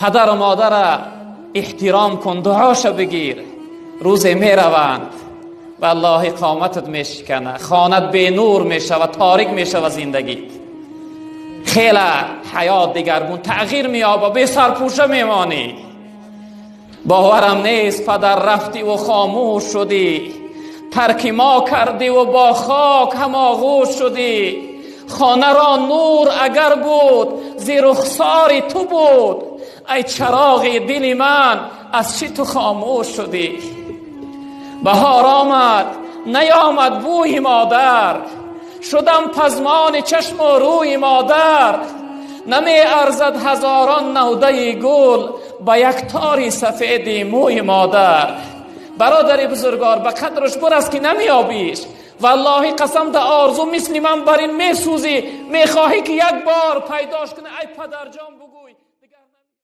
پدر و مادر احترام کن، دعاشو بگیر. روزی می روند والله قامتت می شکنه، خانت به نور می شود، تاریک می شود زندگیت. خیلی حیات دیگرگون تغییر می یابه، به سرپوشه می مانی. باورم نیست پدر رفتی و خاموش شدی، ترک ما کردی و با خاک هم آغوش شدی. خانه را نور اگر بود ز رخسار تو بود، ای چراغ دل من از چی تو خاموش شدی؟ بهار آمد نیامد بوی مادر، شدم پزمان چشم و روی مادر. نمی ارزد هزاران نوده گل با یک تاری سفید موی مادر. برادر بزرگوار به قدرش برس که نمی آبیش. والله قسم ده آرزو مثل من بر این می سوزی، می خواهی که یک بار پیداش کنه. ای پدر جان بگو